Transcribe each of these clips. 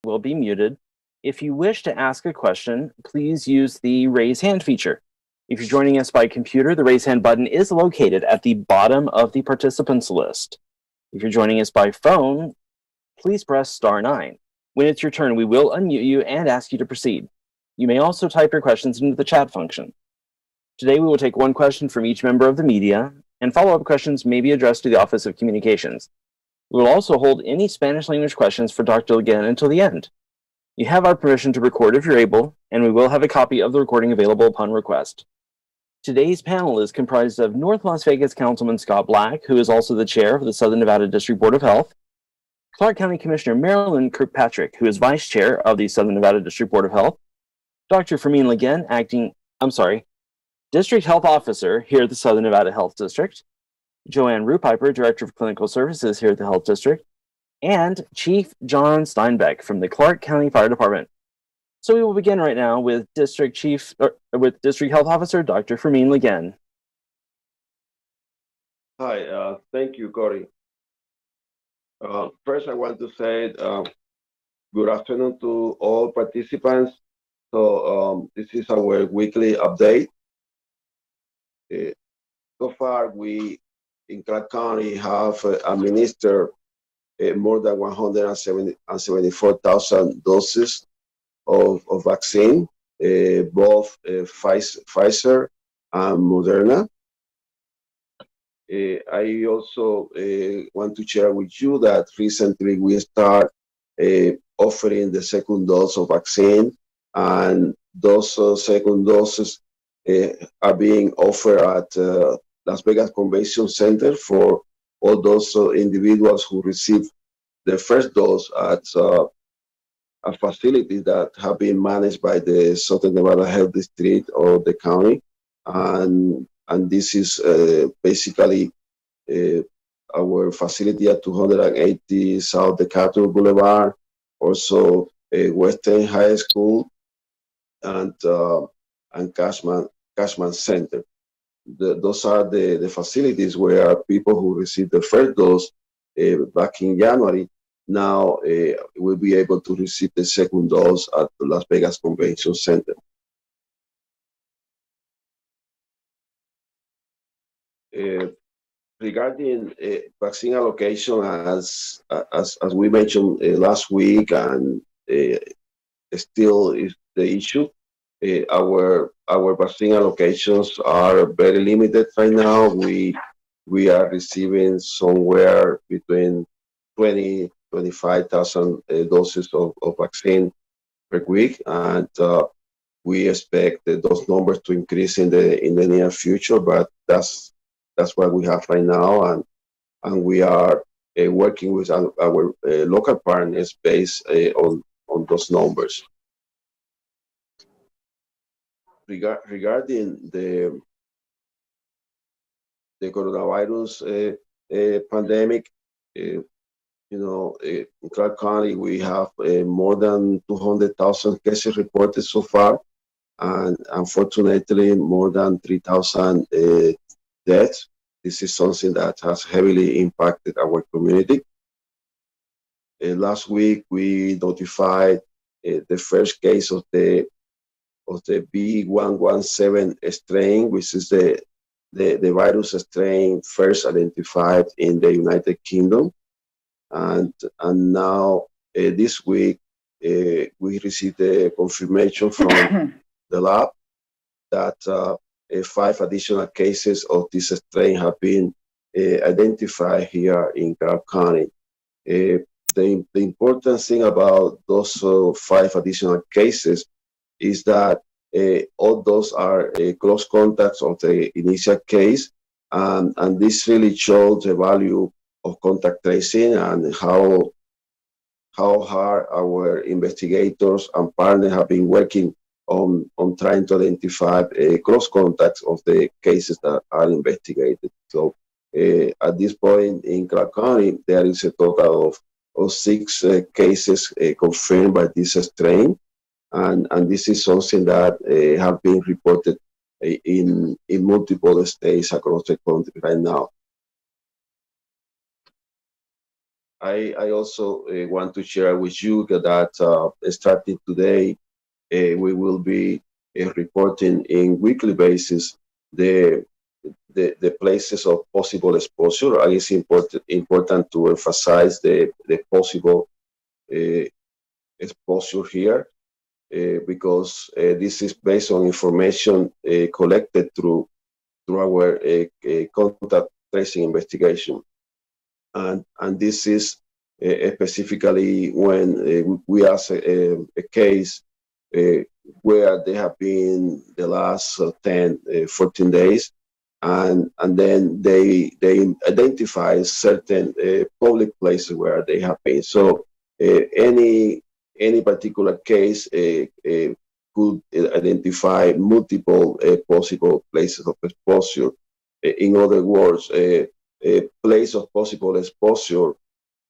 will be muted. If you wish to ask a question, please use the raise hand feature. If you're joining us by computer, the raise hand button is located at the bottom of the participants list. If you're joining us by phone, please press *9. When it's your turn, we will unmute you and ask you to proceed. You may also type your questions into the chat function. Today, we will take one question from each member of the media, and follow-up questions may be addressed to the Office of Communications. We will also hold any Spanish language questions for Dr. Legan until the end. You have our permission to record if you're able, and we will have a copy of the recording available upon request. Today's panel is comprised of North Las Vegas Councilman Scott Black, who is also the chair of the Southern Nevada District Board of Health, Clark County Commissioner Marilyn Kirkpatrick, who is vice chair of the Southern Nevada District Board of Health, Dr. Fermin Legan, District Health Officer here at the Southern Nevada Health District, Joanne Rupiper, Director of Clinical Services here at the Health District, and Chief John Steinbeck from the Clark County Fire Department. So we will begin right now with District Health Officer Dr. Fermin Legan. Hi, thank you, Goree. First, I want to say good afternoon to all participants. So this is our weekly update. So far, we in Clark County have administered more than 174,000 doses of vaccine, both Pfizer and Moderna. I also want to share with you that recently we start offering the second dose of vaccine, and those second doses are being offered at Las Vegas Convention Center for all those individuals who received the first dose at a facility that have been managed by the Southern Nevada Health District or the county. And this is basically our facility at 280 South Decatur Boulevard, also Western High School, and Cashman Center. Those are the facilities where people who received the first dose back in January now will be able to receive the second dose at the Las Vegas Convention Center. Regarding vaccine allocation, as we mentioned last week, and still is the issue, our vaccine allocations are very limited right now. We are receiving somewhere between 25,000 doses of vaccine per week, and we expect those numbers to increase in the near future. But that's what we have right now, and we are working with our local partners based on those numbers. Regarding the coronavirus pandemic, in Clark County, we have more than 200,000 cases reported so far, and unfortunately, more than 3,000 deaths. This is something that has heavily impacted our community. Last week, we notified the first case of the B117 strain, which is the virus strain first identified in the United Kingdom. And now this week, we received a confirmation from the lab that 5 additional cases of this strain have been identified here in Clark County. The important thing about those 5 additional cases is that all those are close contacts of the initial case, and this really shows the value of contact tracing and how hard our investigators and partners have been working on trying to identify close contacts of the cases that are investigated. So at this point in Clark County, there is a total of 6 cases confirmed by this strain. And this is something that have been reported in multiple states across the country right now. I also want to share with you that starting today, we will be reporting in weekly basis the, the places of possible exposure. It's important to emphasize the possible exposure here because this is based on information collected through our contact tracing investigation. And this is specifically when we ask a case where they have been the last 10, 14 days, and then they identify certain public places where they have been. So any particular case could identify multiple possible places of exposure. In other words, a place of possible exposure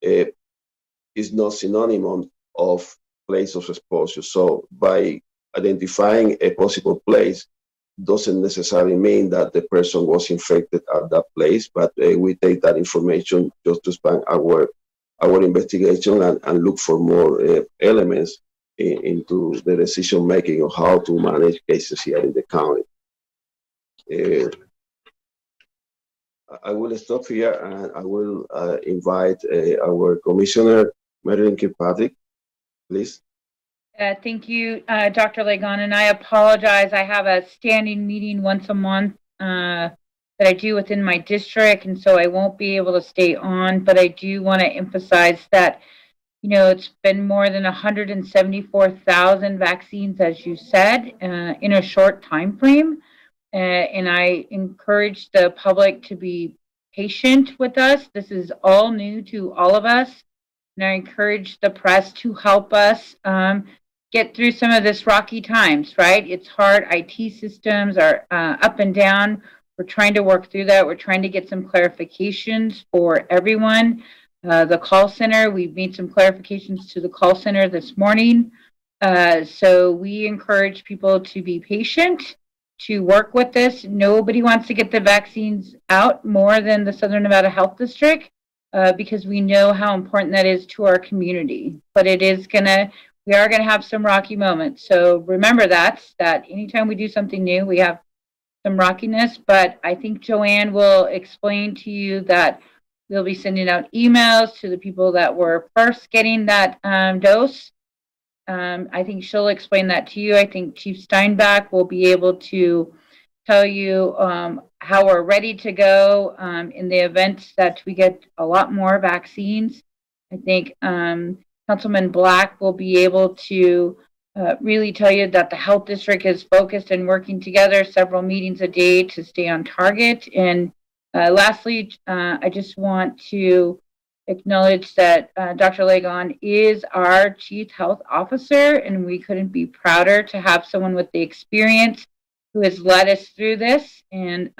is not synonym of place of exposure. So by identifying a possible place doesn't necessarily mean that the person was infected at that place, but we take that information just to expand our investigation and look for more elements into the decision making of how to manage cases here in the county. I will stop here and I will invite our Commissioner, Marilyn Kirkpatrick, please. Thank you, Dr. Legon, and I apologize. I have a standing meeting once a month that I do within my district, and so I won't be able to stay on, but I do want to emphasize that, you know, it's been more than 174,000 vaccines, as you said, in a short time frame. And I encourage the public to be patient with us. This is all new to all of us. And I encourage the press to help us get through some of this rocky times, right? It's hard. IT systems are up and down. We're trying to work through that. We're trying to get some clarifications for everyone. The call center, we've made some clarifications to the call center this morning. So we encourage people to be patient, to work with this. Nobody wants to get the vaccines out more than the Southern Nevada Health District because we know how important that is to our community. But we are gonna have some rocky moments. So remember that anytime we do something new, we have some rockiness. But I think Joanne will explain to you that we'll be sending out emails to the people that were first getting that dose. I think she'll explain that to you. I think Chief Steinbach will be able to tell you how we're ready to go in the event that we get a lot more vaccines. I think Councilman Black will be able to really tell you that the health district is focused and working together several meetings a day to stay on target. And lastly, I just want to acknowledge that Dr. Legon is our Chief Health Officer, and we couldn't be prouder to have someone with the experience who has led us through this. And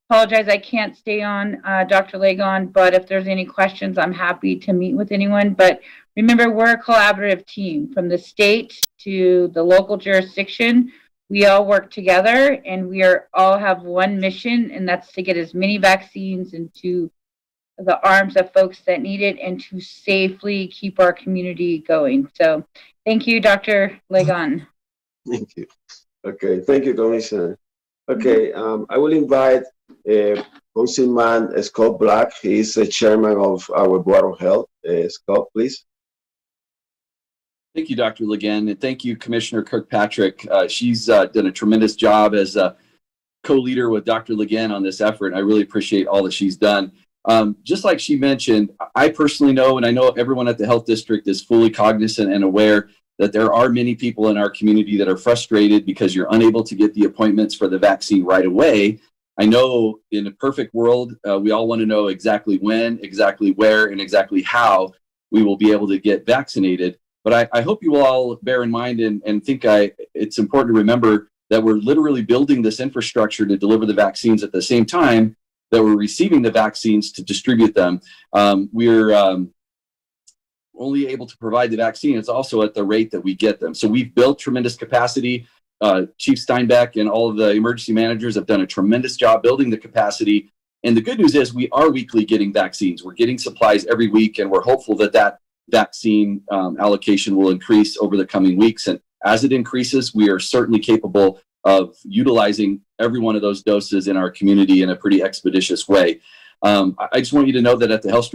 apologize, I can't stay on, Dr. Legon, but if there's any questions, I'm happy to meet with anyone. But remember, we're a collaborative team from the state to the local jurisdiction. We all work together, and we all have one mission, and that's to get as many vaccines into the arms of folks that need it and to safely keep our community going. So thank you, Dr. Legon. Thank you. Okay, thank you, Commissioner. Okay, I will invite Councilman Scott Black. He is the chairman of our Board of Health. Scott, please. Thank you, Dr. Legan, and thank you, Commissioner Kirkpatrick. She's done a tremendous job as a co-leader with Dr. Legan on this effort. I really appreciate all that she's done. Just like she mentioned, I personally know, and I know everyone at the health district is fully cognizant and aware that there are many people in our community that are frustrated because you're unable to get the appointments for the vaccine right away. I know in a perfect world, we all want to know exactly when, exactly where, and exactly how we will be able to get vaccinated. But I hope you will all bear in mind and think it's important to remember that we're literally building this infrastructure to deliver the vaccines at the same time that we're receiving the vaccines to distribute them. We're only able to provide the vaccine. It's also at the rate that we get them. So we've built tremendous capacity. Chief Steinbach and all of the emergency managers have done a tremendous job building the capacity. And the good news is we are weekly getting vaccines. We're getting supplies every week, and we're hopeful that that vaccine allocation will increase over the coming weeks. And as it increases, we are certainly capable of utilizing every one of those doses in our community in a pretty expeditious way. I just want you to know that at the Health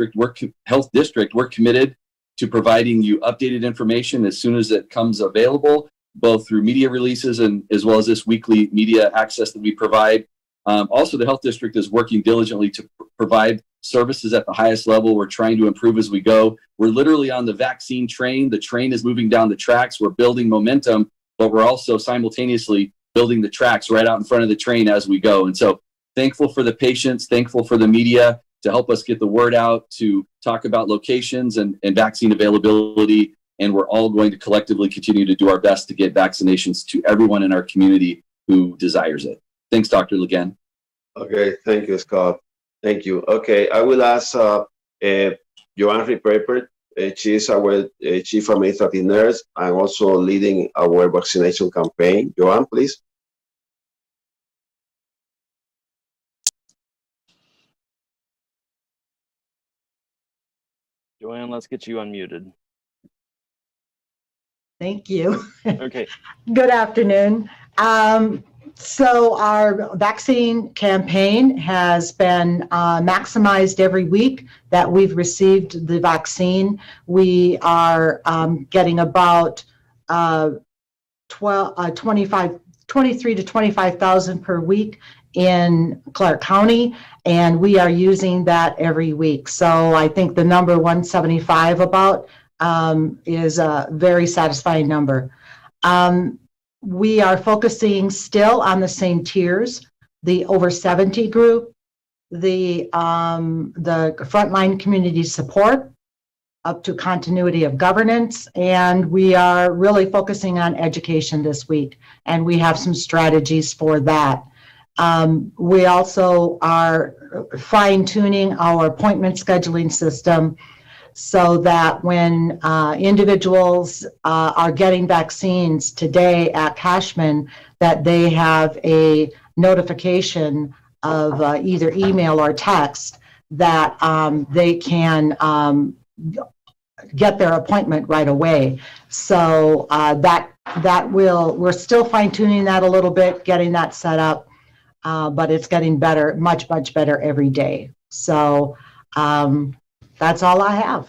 District, we're committed to providing you updated information as soon as it comes available, both through media releases and as well as this weekly media access that we provide. Also, the Health District is working diligently to provide services at the highest level. We're trying to improve as we go. We're literally on the vaccine train. The train is moving down the tracks. We're building momentum, but we're also simultaneously building the tracks right out in front of the train as we go. And so thankful for the patients, thankful for the media to help us get the word out, to talk about locations and vaccine availability. And we're all going to collectively continue to do our best to get vaccinations to everyone in our community who desires it. Thanks, Dr. Legan. Okay, thank you, Scott. Thank you. Okay, I will ask Joanne Ripert. She's our Chief Administrative Nurse and also leading our vaccination campaign. Joanne, please. Joanne, let's get you unmuted. Thank you. Okay. Good afternoon. So our vaccine campaign has been maximized every week that we've received the vaccine. We are getting about 23 to 25,000 per week in Clark County, and we are using that every week. So I think the number 175 about is a very satisfying number. We are focusing still on the same tiers, the over 70 group, the frontline community support, up to continuity of governance, and we are really focusing on education this week, and we have some strategies for that. We also are fine-tuning our appointment scheduling system so that when individuals are getting vaccines today at Cashman, that they have a notification of either email or text that they can get their appointment right away. So we're still fine-tuning that a little bit, getting that set up, but it's getting better, much better every day. So that's all I have.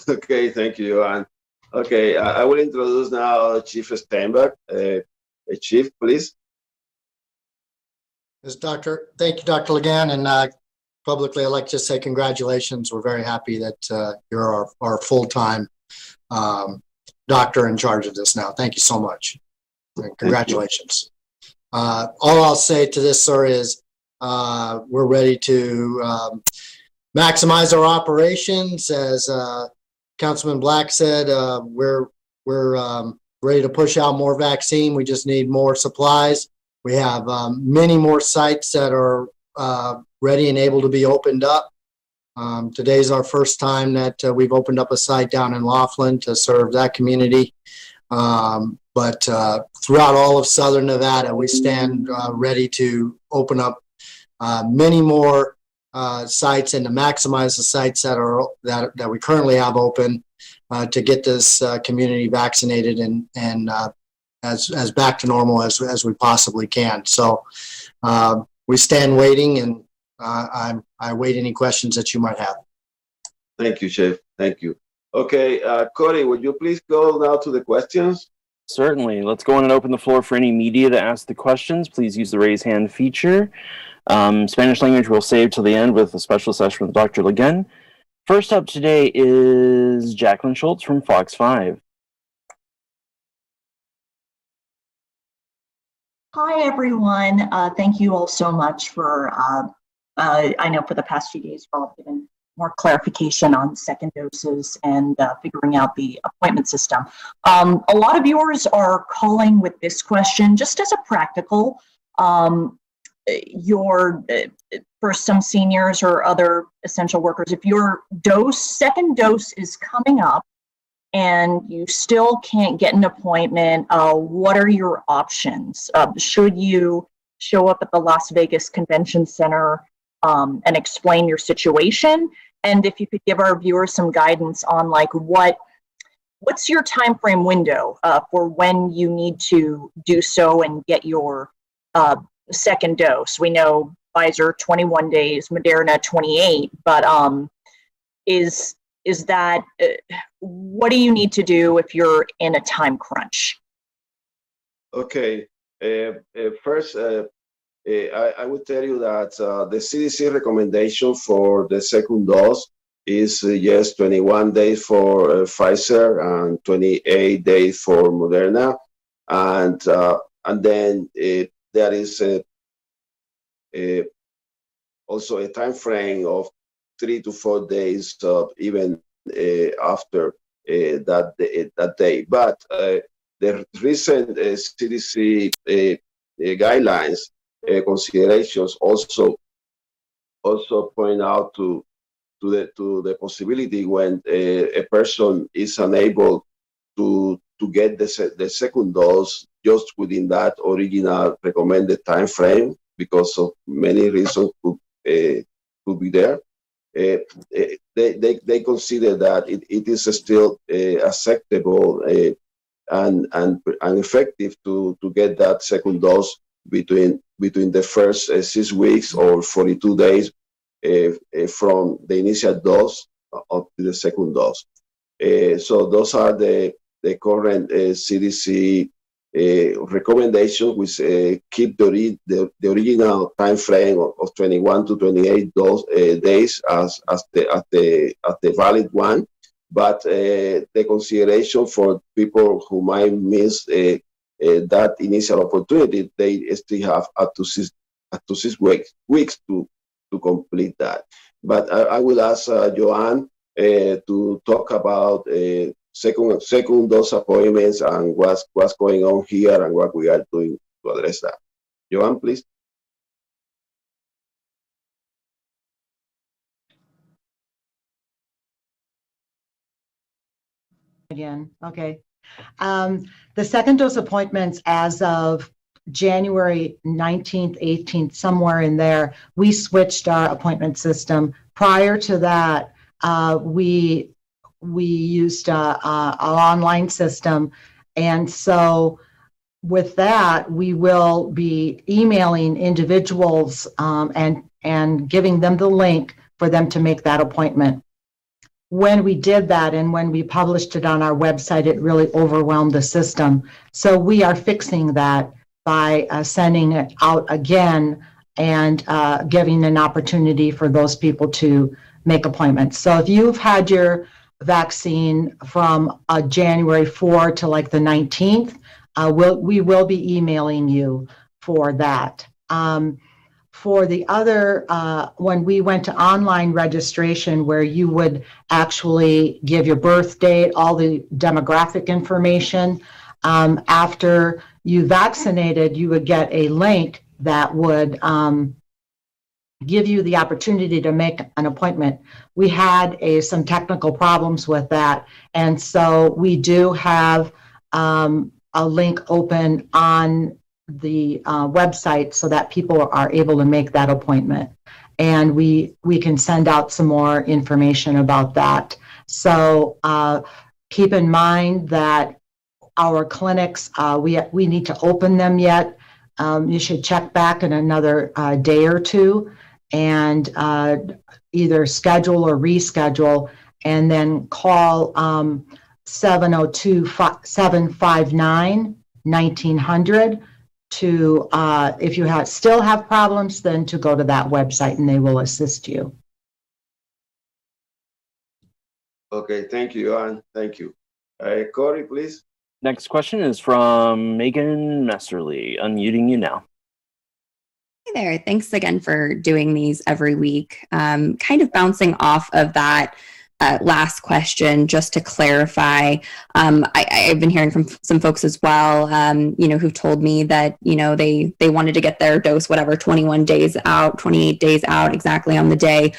Okay, thank you, Joanne. Okay, I will introduce now Chief Steinberg. Chief, please. Thank you, Dr. Legan, and publicly I'd like to say congratulations. We're very happy that you're our full-time doctor in charge of this now. Thank you so much. And congratulations. All I'll say to this, sir, is we're ready to maximize our operations. As Councilman Black said, we're ready to push out more vaccine. We just need more supplies. We have many more sites that are ready and able to be opened up. Today's our first time that we've opened up a site down in Laughlin to serve that community. But throughout all of Southern Nevada, we stand ready to open up many more sites and to maximize the sites that we currently have open to get this community vaccinated and as back to normal as we possibly can. So we stand waiting, and I await any questions that you might have. Thank you, Chief. Thank you. Okay, Corey, would you please go now to the questions? Certainly. Let's go on and open the floor for any media to ask the questions. Please use the raise hand feature. Spanish language we'll save till the end with a special session with Dr. Legan. First up today is Jacqueline Schultz from Fox 5. Hi, everyone. Thank you all so much for, I know for the past few days, you all have given more clarification on second doses and figuring out the appointment system. A lot of viewers are calling with this question, just as a practical, for some seniors or other essential workers, if your second dose is coming up and you still can't get an appointment, what are your options? Should you show up at the Las Vegas Convention Center and explain your situation. And if you could give our viewers some guidance on like what's your time frame window for when you need to do so and get your second dose. We know Pfizer 21 days, Moderna 28, but is that what do you need to do if you're in a time crunch? Okay. First, I would tell you that the CDC recommendation for the second dose is yes, 21 days for Pfizer and 28 days for Moderna, and then there is also a time frame of 3 to 4 days even after that day. But the recent CDC guidelines considerations also point out to the possibility when a person is unable to get the second dose just within that original recommended time frame because of many reasons could be there. They consider that it is still acceptable and effective to get that second dose between the first 6 weeks or 42 days from the initial dose up to the second dose. So those are the current CDC recommendations, which keep the original time frame of 21 to 28 days as the valid one. But the consideration for people who might miss that initial opportunity, they still have up to six weeks to complete that. But I will ask Joanne to talk about second dose appointments and what's going on here and what we are doing to address that. Joanne, please. Again, okay. The second dose appointments as of January 19th, 18th, somewhere in there, we switched our appointment system. Prior to that, we used our online system. And so with that, we will be emailing individuals and giving them the link for them to make that appointment. When we did that and when we published it on our website, it really overwhelmed the system. So we are fixing that by sending it out again and giving an opportunity for those people to make appointments. So if you've had your vaccine from January 4 to like the 19th, we will be emailing you for that. For the other, when we went to online registration where you would actually give your birth date, all the demographic information, after you vaccinated, you would get a link that would give you the opportunity to make an appointment. We had some technical problems with that, and so we do have a link open on the website so that people are able to make that appointment, and we can send out some more information about that. So keep in mind that our clinics, we need to open them yet. You should check back in another day or two and either schedule or reschedule, and then call 702-759-1900 to, if you still have problems, then to go to that website and they will assist you. Okay, thank you, Joanne. Thank you. Corey, please. Next question is from Megan Messerly. Unmuting you now. Hey there. Thanks again for doing these every week. Kind of bouncing off of that last question, just to clarify, I've been hearing from some folks as well, who've told me that, they wanted to get their dose, 21 days out, 28 days out, exactly on the day.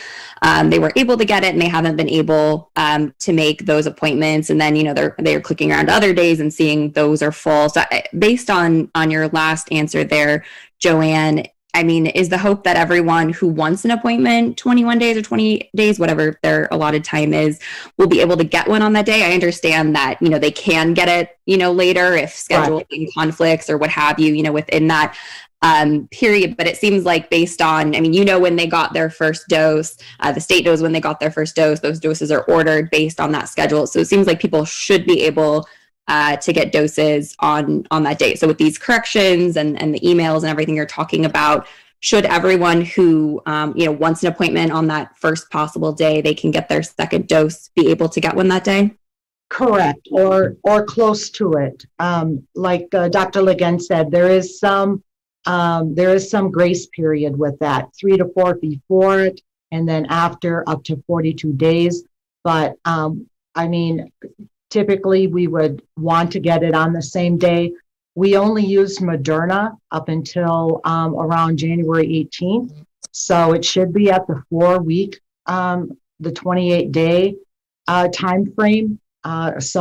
They were able to get it and they haven't been able to make those appointments. And then, they're clicking around other days and seeing those are full. So based on your last answer there, Joanne, I mean, is the hope that everyone who wants an appointment 21 days or 20 days, whatever their allotted time is, will be able to get one on that day? I understand that, they can get it, later if scheduling conflicts or what have you, within that period. But it seems like based on, when they got their first dose, the state knows when they got their first dose, those doses are ordered based on that schedule. So it seems like people should be able to get doses on that date. So with these corrections and the emails and everything you're talking about, should everyone who wants an appointment on that first possible day, they can get their second dose, be able to get one that day? Correct, or close to it. Like Dr. Ligon said, there is some grace period with that, 3 to 4 before it, and then after up to 42 days. But typically we would want to get it on the same day. We only used Moderna up until around January 18th. So it should be at the 4-week, the 28-day time frame. That's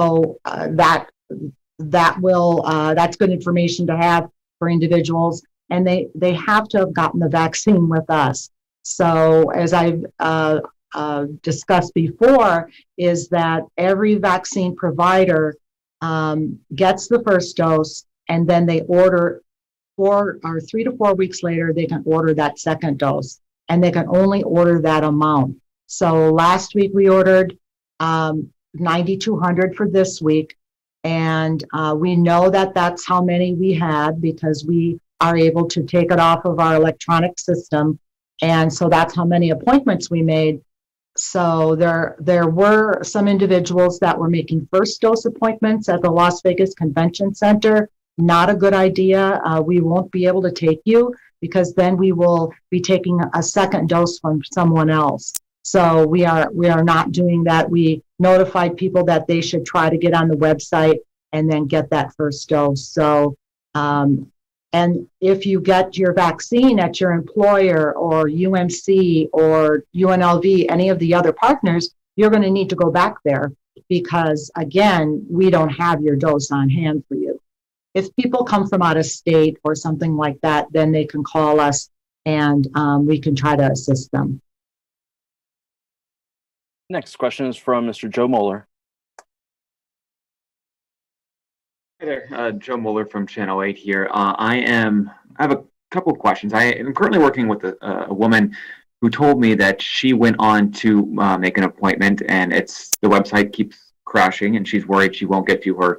good information to have for individuals. And they have to have gotten the vaccine with us. So as I've discussed before, is that every vaccine provider gets the first dose, and then they order 3 to 4 weeks later, they can order that second dose, and they can only order that amount. So last week we ordered 9,200 for this week, and we know that that's how many we had because we are able to take it off of our electronic system, and so that's how many appointments we made. So there were some individuals that were making first dose appointments at the Las Vegas Convention Center. Not a good idea. We won't be able to take you because then we will be taking a second dose from someone else. So we are not doing that. We notified people that they should try to get on the website and then get that first dose. So, and if you get your vaccine at your employer or UMC or UNLV, any of the other partners, you're going to need to go back there because, again, we don't have your dose on hand for you. If people come from out of state or something like that, then they can call us and we can try to assist them. Next question is from Mr. Joe Moeller. Hi there, Joe Moeller from Channel 8 here. I have a couple of questions. I am currently working with a woman who told me that she went on to make an appointment and the website keeps crashing and she's worried she won't get to her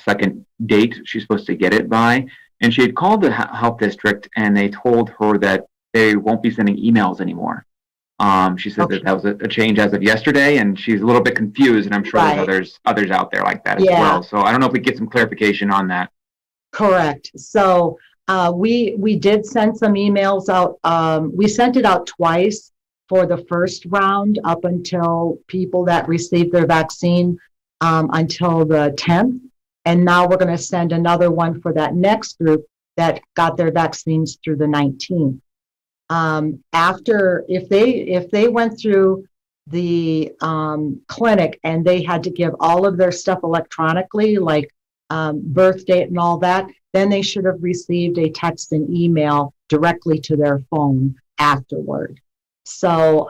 second date she's supposed to get it by. And she had called the health district and they told her that they won't be sending emails anymore. She said that was a change as of yesterday, and she's a little bit confused, and I'm sure there's others out there like that as well. So I don't know if we get some clarification on that. Correct. So we did send some emails out. We sent it out twice for the first round up until people that received their vaccine until the 10th. And now we're going to send another one for that next group that got their vaccines through the 19th. After, if they went through the clinic and they had to give all of their stuff electronically, like birth date and all that, then they should have received a text and email directly to their phone afterward. So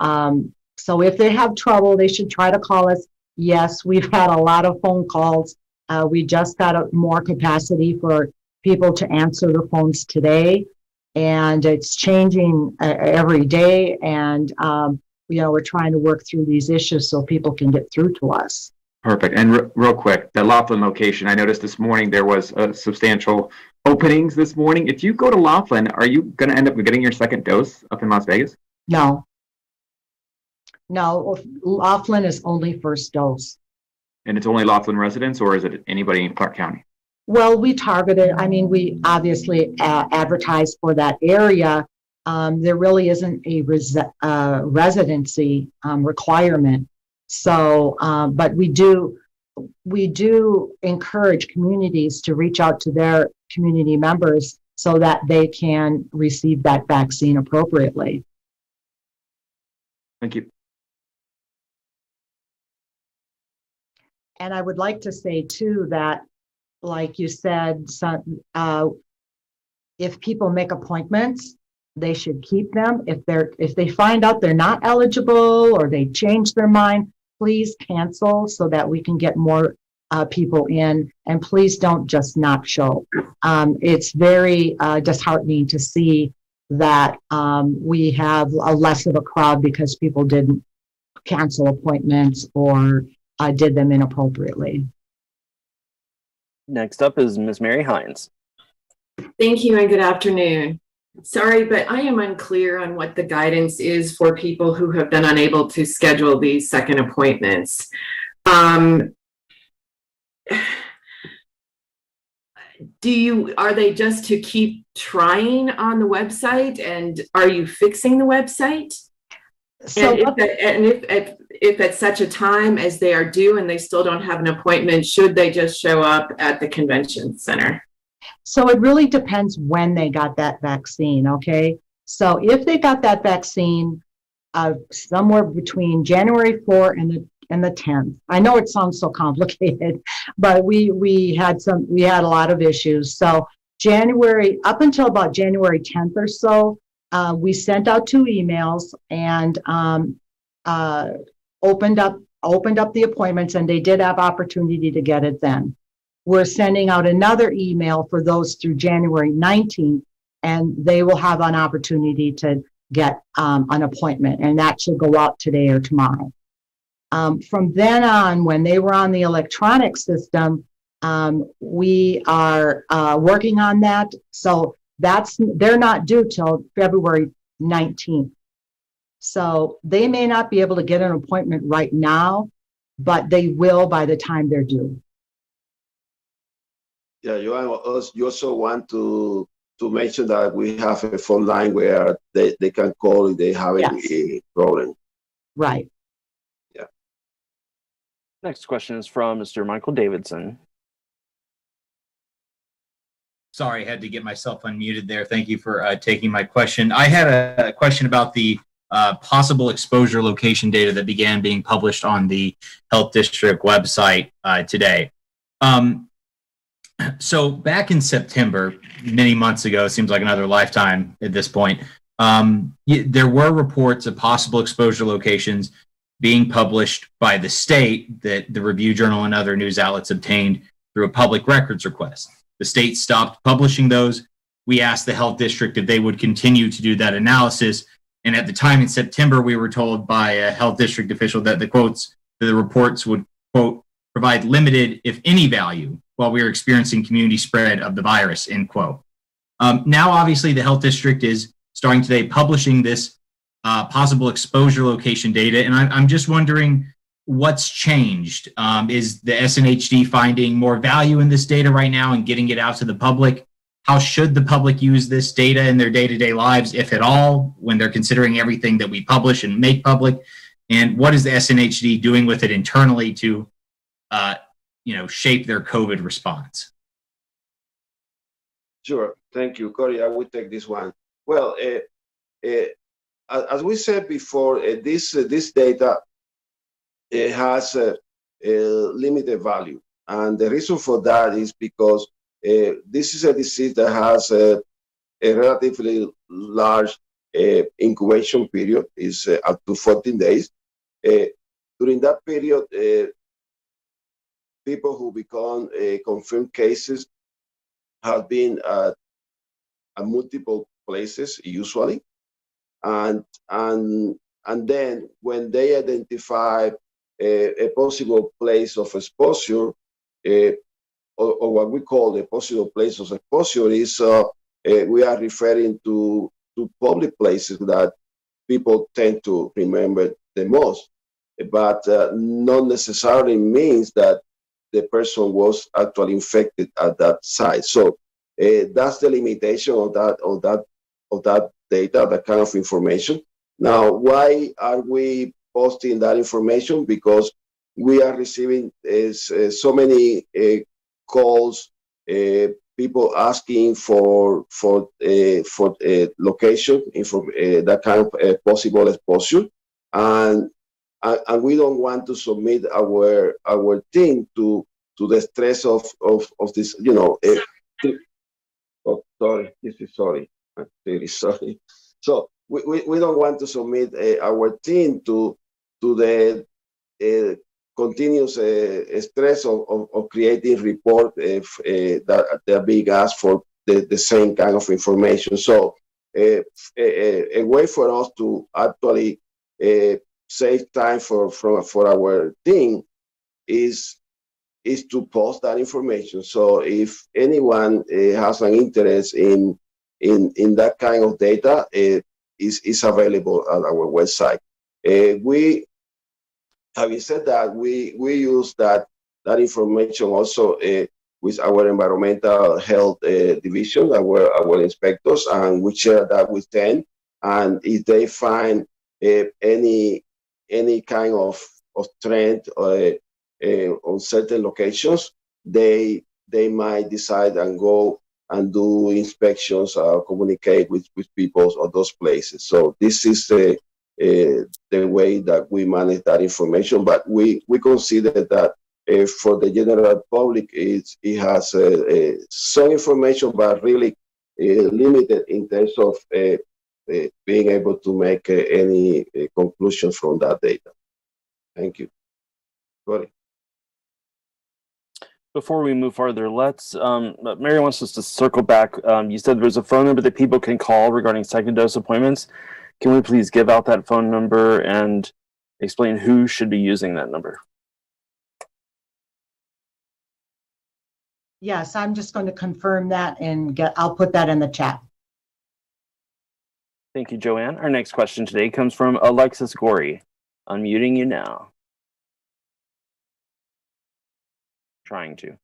if they have trouble, they should try to call us. Yes, we've had a lot of phone calls. We just got more capacity for people to answer the phones today. And it's changing every day. And, we're trying to work through these issues so people can get through to us. Perfect. And real quick, the Laughlin location, I noticed this morning there was substantial openings this morning. If you go to Laughlin, are you going to end up getting your second dose up in Las Vegas? No, Laughlin is only first dose. And it's only Laughlin residents, or is it anybody in Clark County? Well, we targeted, we obviously advertise for that area. There really isn't a residency requirement. So, but we do encourage communities to reach out to their community members so that they can receive that vaccine appropriately. Thank you. And I would like to say too that, like you said, if people make appointments, they should keep them. If they find out they're not eligible or they change their mind, please cancel so that we can get more people in, and please don't just not show. It's very disheartening to see that we have a less of a crowd because people didn't cancel appointments or did them inappropriately. Next up is Ms. Mary Hines. Thank you and good afternoon. Sorry, but I am unclear on what the guidance is for people who have been unable to schedule these second appointments. Are they just to keep trying on the website, and are you fixing the website? So If at such a time as they are due and they still don't have an appointment, should they just show up at the convention center? So it really depends when they got that vaccine, okay? So if they got that vaccine somewhere between January 4 and the 10th, I know it sounds so complicated, but we had a lot of issues. So up until about January 10th or so, we sent out 2 emails and opened up the appointments, and they did have opportunity to get it then. We're sending out another email for those through January 19th, and they will have an opportunity to get an appointment, and that should go out today or tomorrow. From then on, when they were on the electronic system, we are working on that. So they're not due till February 19th. So they may not be able to get an appointment right now, but they will by the time they're due. Yeah, you also want to mention that we have a phone line where they can call if they have any problem. Right. Yeah. Next question is from Mr. Michael Davidson. Sorry, I had to get myself unmuted there. Thank you for taking my question. I had a question about the possible exposure location data that began being published on the Health District website today. So back in September, many months ago, it seems like another lifetime at this point, there were reports of possible exposure locations being published by the state that the Review Journal and other news outlets obtained through a public records request. The state stopped publishing those. We asked the Health District if they would continue to do that analysis. And at the time in September, we were told by a Health District official that the reports would, quote, provide limited, if any, value while we are experiencing community spread of the virus, end quote. Now, obviously, the Health District is starting today publishing this possible exposure location data. And I'm just wondering what's changed. Is the SNHD finding more value in this data right now and getting it out to the public? How should the public use this data in their day-to-day lives, if at all, when they're considering everything that we publish and make public? And what is the SNHD doing with it internally to shape their COVID response? Sure. Thank you, Corey. I will take this one. Well, as we said before, this data has a limited value. And the reason for that is because this is a disease that has a relatively large incubation period, is up to 14 days. During that period, people who become confirmed cases have been at multiple places usually, and then when they identify a possible place of exposure, or what we call the possible place of exposure, is we are referring to public places that people tend to remember the most, but not necessarily means that the person was actually infected at that site. So that's the limitation of that data, that kind of information. Now, why are we posting that information? Because we are receiving so many calls, people asking for location, that kind of possible exposure, and we don't want to submit our team to the stress of this, Sorry, this is sorry. I'm really sorry. So we don't want to submit our team to the continuous stress of creating report if that they're being asked for the same kind of information. So a way for us to actually save time for our team is to post that information. So if anyone has an interest in that kind of data, is available at our website. Having said that, we use that information also with our environmental health division, our inspectors, and we share that with them. And if they find any kind of trend on certain locations, they might decide and go and do inspections, communicate with people of those places. So this is the way that we manage that information. But we consider that for the general public, it has some information, but really limited in terms of being able to make any conclusions from that data. Thank you. Sorry. Before we move further, let's, Mary wants us to circle back. You said there's a phone number that people can call regarding second dose appointments. Can we please give out that phone number and explain who should be using that number? Yes, I'm just going to confirm that and I'll put that in the chat. Thank you, Joanne. Our next question today comes from Alexis Goree. Unmuting you now. Trying to.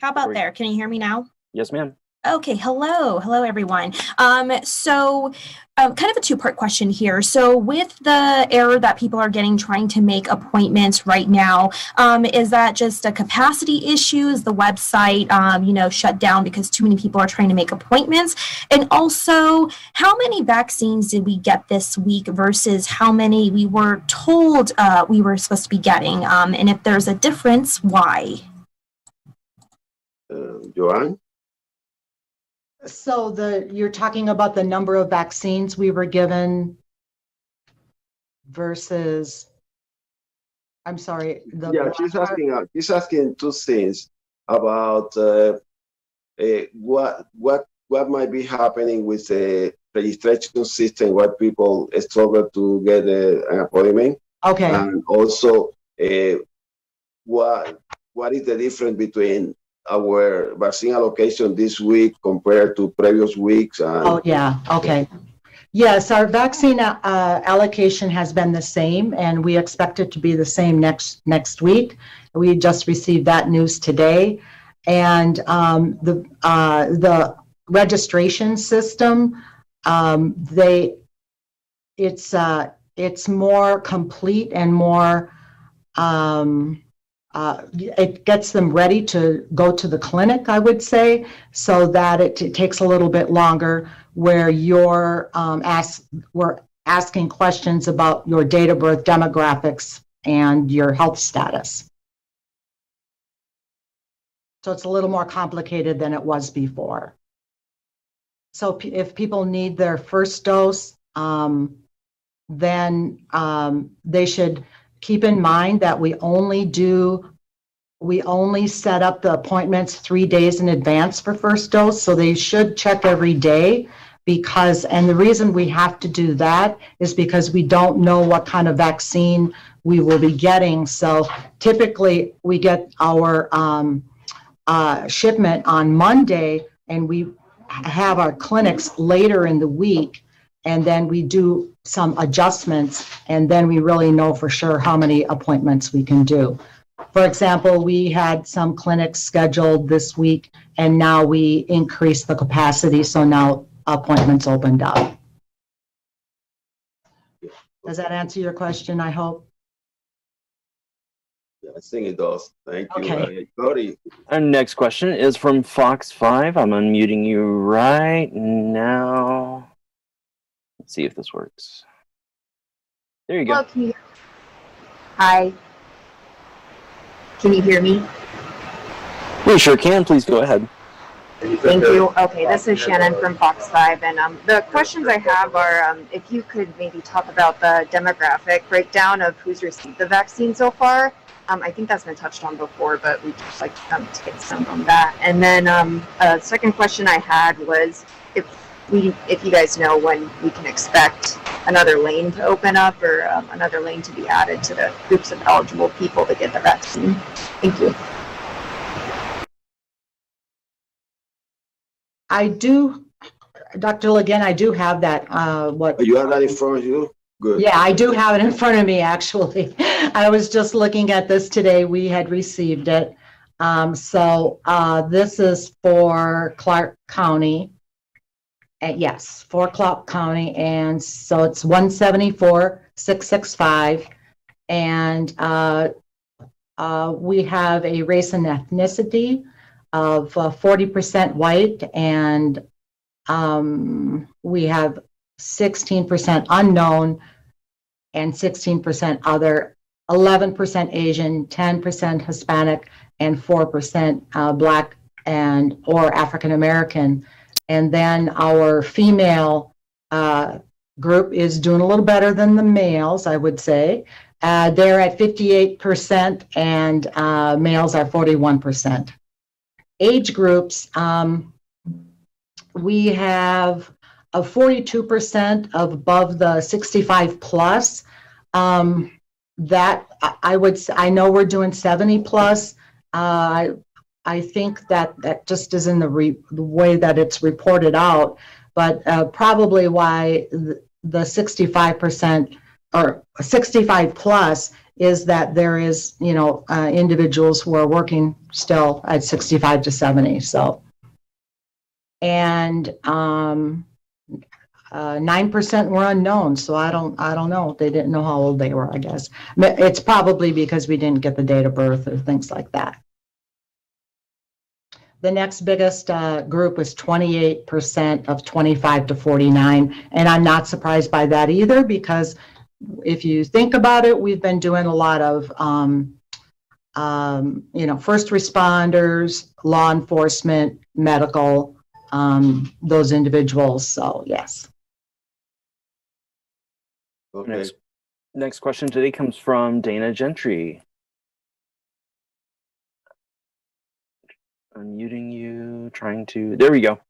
How about there? Can you hear me now? Yes, ma'am. Okay, hello everyone. So kind of a two-part question here. So with the error that people are getting trying to make appointments right now, is that just a capacity issue? Is the website, shut down because too many people are trying to make appointments? And also, how many vaccines did we get this week versus how many we were told we were supposed to be getting? And if there's a difference, why? Joanne? So you're talking about the number of vaccines we were given versus, I'm sorry. She's asking two things about what might be happening with the registration system, what people struggle to get an appointment. Okay. And also, what is the difference between our vaccine allocation this week compared to previous weeks? Oh, yeah. Okay. Yes, our vaccine allocation has been the same, and we expect it to be the same next week. We just received that news today, and the registration system, it's more complete and more. It gets them ready to go to the clinic, I would say, so that it takes a little bit longer, where we're asking questions about your date of birth, demographics, and your health status. So it's a little more complicated than it was before. So if people need their first dose, then they should keep in mind that we only set up the appointments 3 days in advance for first dose. So they should check every day and the reason we have to do that is because we don't know what kind of vaccine we will be getting. So typically we get our shipment on Monday, and we have our clinics later in the week. And then we do some adjustments, and then we really know for sure how many appointments we can do. For example, we had some clinics scheduled this week, and now we increased the capacity, so now appointments opened up. Does that answer your question, I hope? Yeah, I think it does. Thank you. Okay. Goree. Our next question is from Fox 5. I'm unmuting you right now. Let's see if this works. There you go. Hi. Can you hear me? We sure can. Please go ahead. Thank you. Okay, this is Shannon from Fox 5, and the questions I have are if you could maybe talk about the demographic breakdown of who's received the vaccine so far. I think that's been touched on before, but we'd just like to get some on that. And then a second question I had was if you guys know when we can expect another lane to open up or another lane to be added to the groups of eligible people to get the vaccine. Thank you. I do, Dr. Ligon, I do have that, You have that in front of you? Good. Yeah, I do have it in front of me, actually. I was just looking at this today. We had received it. This is for Clark County. Yes, for Clark County. And so it's 174,665. And we have a race and ethnicity of 40% white, and we have 16% unknown and 16% other, 11% Asian, 10% Hispanic, and 4% Black and or African American. And then our female group is doing a little better than the males, I would say. They're at 58% and males are 41%. Age groups, we have a 42% of above the 65 plus. That I would say, I know we're doing 70 plus. I think that just is in the way that it's reported out, but probably why the 65% or 65 plus is that there is, individuals who are working still at 65 to 70. So, and 9% were unknown. So I don't know. They didn't know how old they were, I guess. It's probably because we didn't get the date of birth or things like that. The next biggest group was 28% of 25 to 49. And I'm not surprised by that either, because if you think about it, we've been doing a lot of, first responders, law enforcement, medical, those individuals. So, yes. Okay. Next question today comes from Dana Gentry. Unmuting you, there we go.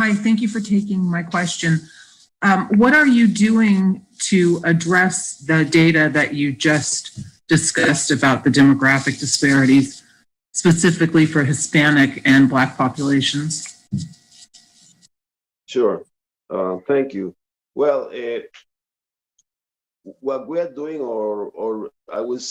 Hi, thank you for taking my question. What are you doing to address the data that you just discussed about the demographic disparities, specifically for Hispanic and Black populations? Sure. Thank you. Well, what we are doing, or I would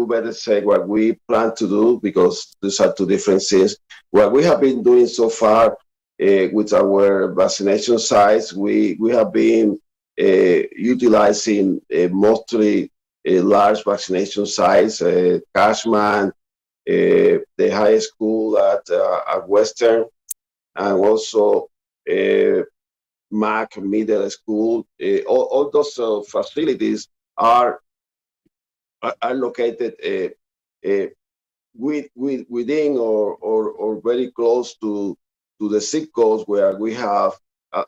better say what we plan to do, because these are two different things. What we have been doing so far with our vaccination sites, we have been utilizing mostly large vaccination sites, Cashman, the high school at Western, and also Mac Middle School. All those facilities are located within or very close to the zip codes where we have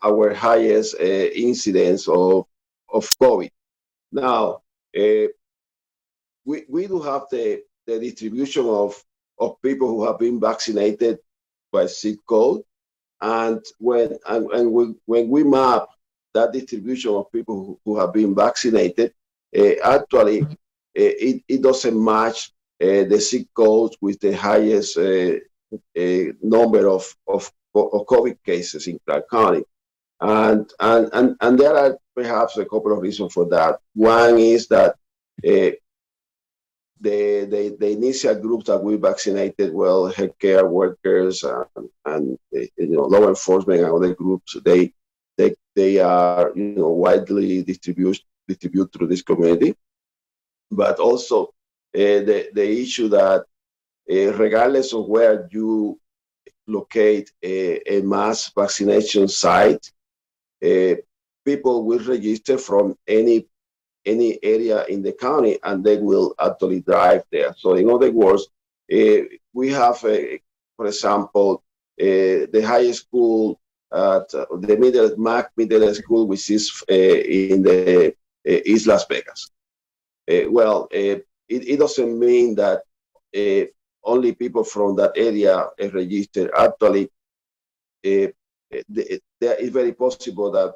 our highest incidence of COVID. Now, we do have the distribution of people who have been vaccinated by zip code. And when we map that distribution of people who have been vaccinated, actually it doesn't match the zip codes with the highest number of COVID cases in Clark County, and there are perhaps a couple of reasons for that. One is that the initial groups that we vaccinated, well, healthcare workers and law enforcement and other groups, they are widely distributed through this community. But also the issue that regardless of where you locate a mass vaccination site, people will register from any any area in the county, and they will actually drive there. So in other words, we have, for example, the high school at the Mac Middle School, which is in the East Las Vegas. It doesn't mean that only people from that area are registered. Actually, it's very possible that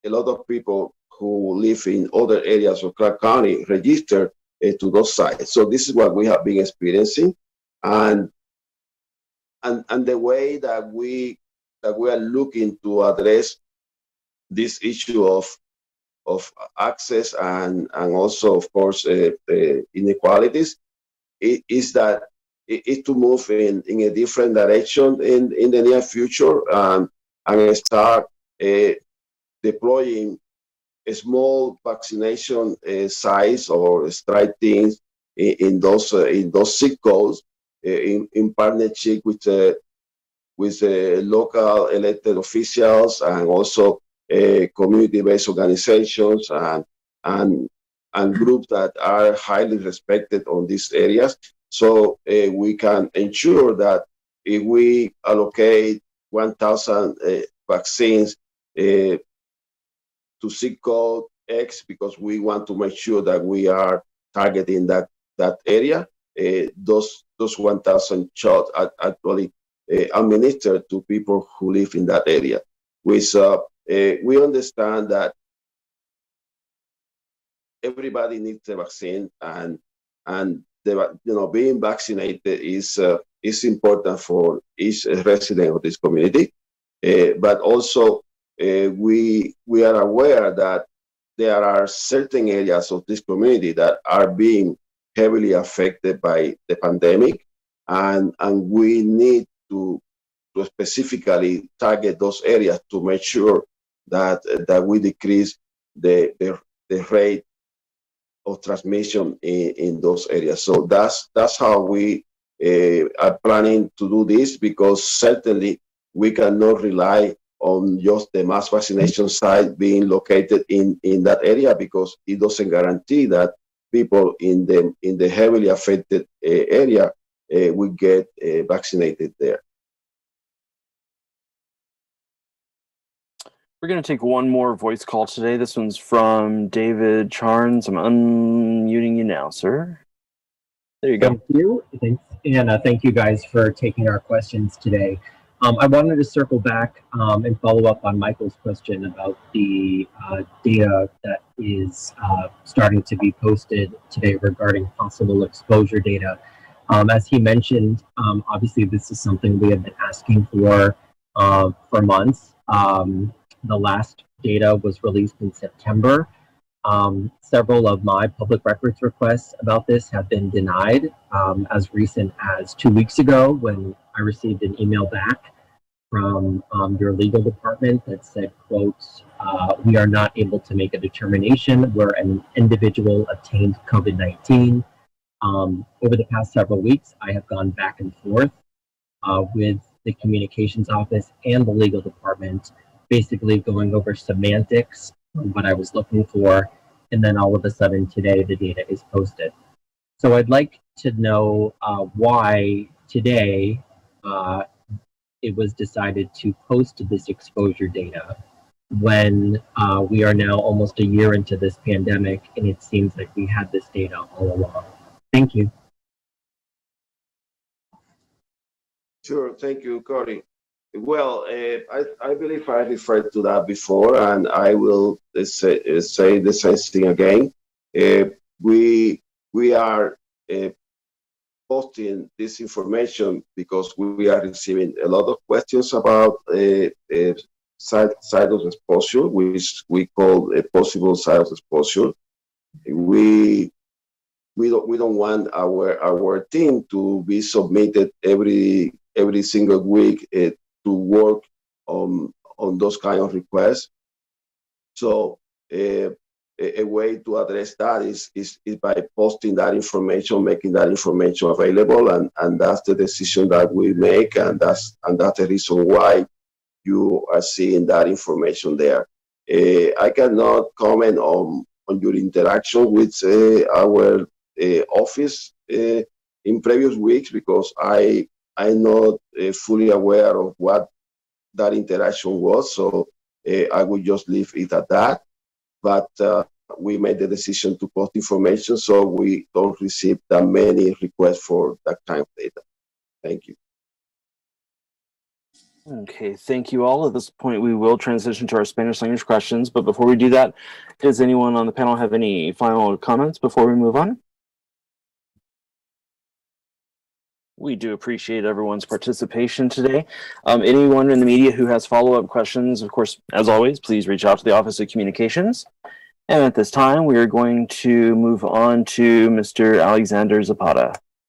a lot of people who live in other areas of Clark County register to those sites. So this is what we have been experiencing, and the way that we are looking to address this issue of access and also, of course, inequalities is to move in a different direction in the near future, and start deploying a small vaccination sites or strike teams in those zip codes in partnership with local elected officials and also community-based organizations and groups that are highly respected on these areas. So we can ensure that if we allocate 1,000 vaccines to zip code X, because we want to make sure that we are targeting that area, those 1,000 shots are actually administered to people who live in that area. We understand that everybody needs the vaccine, and being vaccinated is important for each resident of this community. But also, we are aware that there are certain areas of this community that are being heavily affected by the pandemic, and we need to specifically target those areas to make sure that we decrease the rate of transmission in those areas. So that's how we are planning to do this, because certainly we cannot rely on just the mass vaccination site being located in that area, because it doesn't guarantee that people in the heavily affected area will get vaccinated there. We're going to take one more voice call today. This one's from David Charns. I'm unmuting you now, sir. There you go. Thank you. Thanks. And thank you guys for taking our questions today. I wanted to circle back and follow up on Michael's question about the data that is starting to be posted today regarding possible exposure data. As he mentioned, obviously this is something we have been asking for months. The last data was released in September. Several of my public records requests about this have been denied as recent as 2 weeks ago, when I received an email back from your legal department that said, quote, we are not able to make a determination where an individual obtained COVID-19. Over the past several weeks, I have gone back and forth with the communications office and the legal department, basically going over semantics, what I was looking for, and then all of a sudden today the data is posted. So I'd like to know why today it was decided to post this exposure data when we are now almost a year into this pandemic, and it seems like we had this data all along. Thank you. Sure, thank you, Corey. Well, I believe I referred to that before, and I will say the same thing again. We are posting this information because we are receiving a lot of questions about site of exposure, which we call a possible site of exposure. We don't want our team to be submitted every single week to work on those kind of requests. So a way to address that is by posting that information, making that information available, and that's the decision that we make, and that's the reason why you are seeing that information there. I cannot comment on on your interaction with our office in previous weeks, because I'm not fully aware of what that interaction was. So I would just leave it at that. But we made the decision to post information so we don't receive that many requests for that kind of data. Thank you. Okay, thank you all. At this point, we will transition to our Spanish language questions. But before we do that, does anyone on the panel have any final comments before we move on? We do appreciate everyone's participation today. Anyone in the media who has follow-up questions, of course, as always, please reach out to the Office of Communications. And at this time, we are going to move on to Mr. Alexander Zapata.